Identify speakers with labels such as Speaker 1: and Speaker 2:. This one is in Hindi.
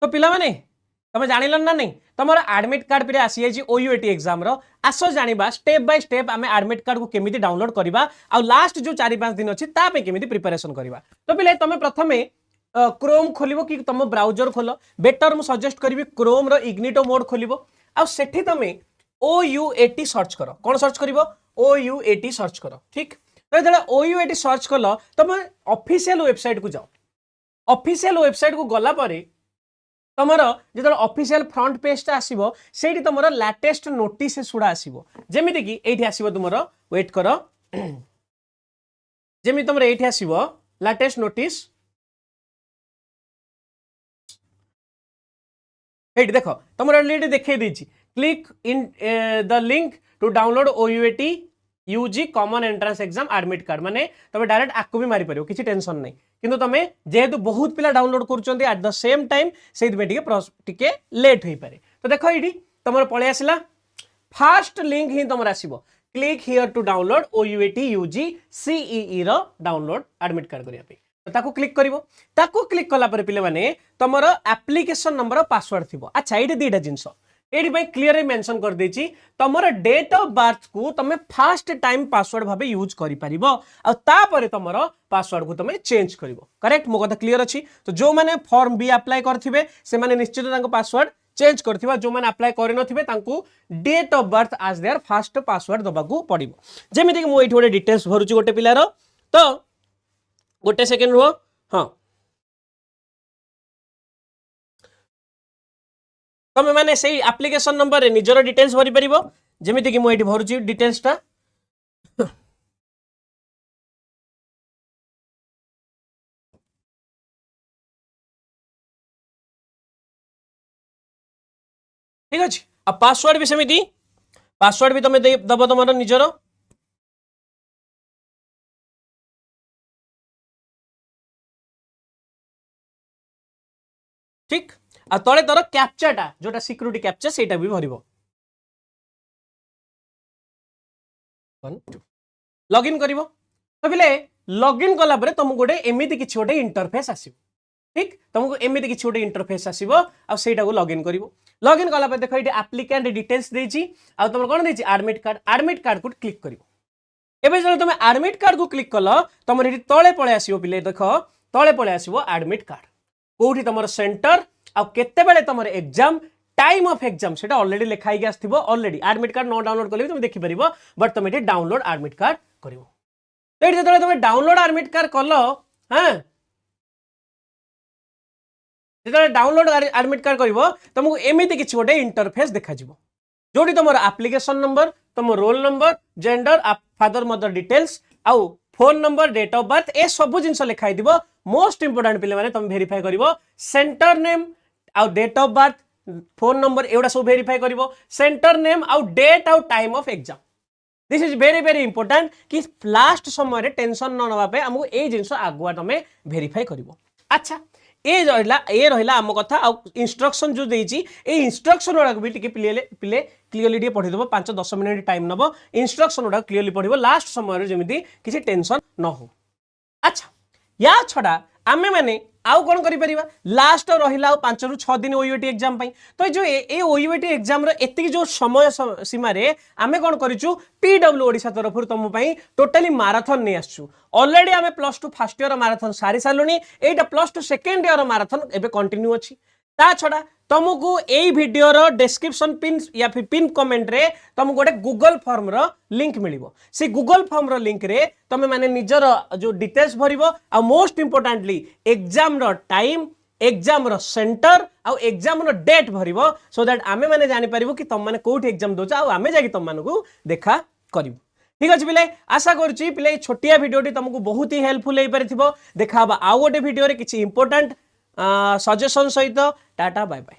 Speaker 1: तो पिला माने तुम जानिल ना नहीं तुम एडमिट कार्ड पे आसी जाइए OUAT एग्जाम रो आस जानिबा स्टेप बाय स्टेप आम एडमिट कार्ड को केमिति डाउनलोड करबा आ लास्ट जो 4-5 दिन अच्छी तापे केमिति प्रिपरेशन करबा। तो पिले तुम प्रथमे क्रोम खोलिबो कि तुम ब्राउजर खोलो बेटर मु सजेस्ट करी क्रोम रो इग्निटो मोड खोलिबो आ सेठी तुम OUAT सर्च करो कौन सर्च करिवो OUAT सर्च करो ठीक। तो जब OUAT सर्च कल तुम ऑफिशियल वेबसाइट को जाओ ऑफिशियल वेबसाइट को गला परे तुम जो ऑफिशियल फ्रंट पेज टा आसीबो सेठी तुम लेटेस्ट नोटिस सुड़ा आसीबो जेमिति कि एठी आसीबो तुम वेट करो जेमि तुम एठी आसीबो लेटेस्ट नोटिस एठी देखो तुम ऑलरेडी देखे दीची click in the link to download OUAT UG common entrance exam admit card माने तुम डायरेक्ट आकु भी मारी परियो किछि टेंशन नहीं किंतु तुमे जेहेतु बहुत पिला डाउनलोड करूचंती एट द सेम टाइम सेहि में टिके लेट होई पारे। तो देखो इडी तुमर पळे आसिला फर्स्ट लिंक ही तुमर आसीबो click here to download OUAT UG CEE रो डाउनलोड एडमिट कार्ड करिया पे तो ताको क्लिक करिवो ताको क्लिक कला पर पिले माने तुमर एप्लिकेशन नंबर पासवर्ड थिबो। अच्छा एडी दीटा जिंस ये क्लीयर मेंशन कर देची तुमर डेट ऑफ बर्थ को तुम फर्स्ट टाइम पासवर्ड भाबे यूज करि परिबो आ तापरे तुमर पासवर्ड को तुम चेंज करिवो करेक्ट मो कथा क्लियर अछि। तो जो माने फॉर्म बी अप्लाई करथिबे से माने निश्चित तांको पासवर्ड चेंज करथिबा जो माने अप्लाई करि नथिबे तांको date of birth as their first password दबाकू पड़िबो जेमिति कि मो एठी गोटे डिटेल्स भरुची गोटे पिलारो तो गोटे सेकंड रुहो हां तुम मैंने से एप्लिकेशन नंबर निजर डिटेल्स भरी परिबो जेमिति कि मु एठी भरुची डिटेल्स टा ठीक अछि। आ पासवर्ड भी सेमिति पासवर्ड भी तुम दबो तुमर निजर ठीक आ तले तोर कैप्चाटा जोटा सिक्योरिटी कैप्चा सेटा भी भरिबो लॉगिन करिवो। तो बिले लॉगिन कला परे तुमको गोटे एमिति किछि गोटे इंटरफेस आसीबो ठीक तुमको एमिति किछि गोटे इंटरफेस आसीबो आ सेटा को लॉगिन करिवो लॉगिन कला परे देखो इटे एप्लिकेंट डिटेल्स देछि आ तुम कोन देछि एडमिट कार्ड को क्लिक करिवो एबे जब तुम एडमिट कार्ड को क्लिक कल तुम इटे तळे पळे आसीबो बिले देखो तळे पळे आसीबो एडमिट कार्ड कोठी तुमर सेंटर आ केते बेले तुमर एग्जाम टाइम ऑफ एग्जाम सेटा ऑलरेडी लिखाई के आस्थिबो ऑलरेडी एडमिट कार्ड नो डाउनलोड करले तुम देखि परिबो बट तुम इटे डाउनलोड एडमिट कार्ड करिवो। तो इटे जतले तुम डाउनलोड एडमिट कार्ड कलो हां जतले डाउनलोड एडमिट कार्ड करिवो तुमको एमिति किछि गोटे इंटरफेस देखा जिवो जोडी तुमर एप्लिकेशन नंबर तुम roll number gender father mother details आउ phone number date of birth ए सब जिनस लिखाई दिबो मोस्ट इंपोर्टेंट पिले माने तुम वेरीफाई करिवो सेंटर नेम आउ date of birth phone number एवडा सब वेरीफाई करिवो सेंटर नेम आउ डेट आउ time of exam this is very very important कि लास्ट समय रे टेंशन न नबा पे हमहु ए जिनस आगुआ तमे वेरीफाई करिवो। अच्छा ए रहिला आम कथा आ इंस्ट्रक्शन जो देइची ए इंस्ट्रक्शन वाला भी टिके पिले क्लियरली टिके पढि देबो 5-10 मिनिट टाइम नबो इंस्ट्रक्शन वाला क्लियरली पढिबो लास्ट समय रे जेमिति किछि टेंशन न हो। अच्छा या छडा आमे माने आउ कोन करि परिबा लास्ट रहिला 5 रु 6 दिन OUAT एग्जाम पई तो जो ए OUAT एग्जाम रो एति जो समय सीमा रे आमे कोन करिचु PW ओडिसा तरफ तुम पई टोटली मैराथन नै आछू ऑलरेडी आमे +2 फर्स्ट ईयर मैराथन सारी सालुनी एटा +2 सेकंड ईयर मैराथन एबे कंटिन्यू अछि ता छडा तुमको एई वीडियो रो डिस्क्रिप्शन पिन या फिर पिन कमेंट रे तुमको गोटे गूगल फॉर्म रो लिंक मिलिबो से गूगल फॉर्म रो लिंक रे तुम माने निजर जो डिटेल्स भरिबो आ मोस्ट इंपोर्टेंटली एग्जाम रो टाइम एग्जाम रो सेंटर आ एग्जाम रो डेट भरिबो सो दैट आमे माने जानि परिबो कि तुम माने कोठी एग्जाम दोचा आ आमे जाकी तुम मानकू देखा करिबो। ठीक अछि पिले आशा करूची पिले छोटिया वीडियोटी तुमको बहुत ही हेल्पफुल हेई परिथिबो देखा बा आ गोटे वीडियो रे किछि इंपोर्टेंट सजेशन सहित टाटा बाय बाय।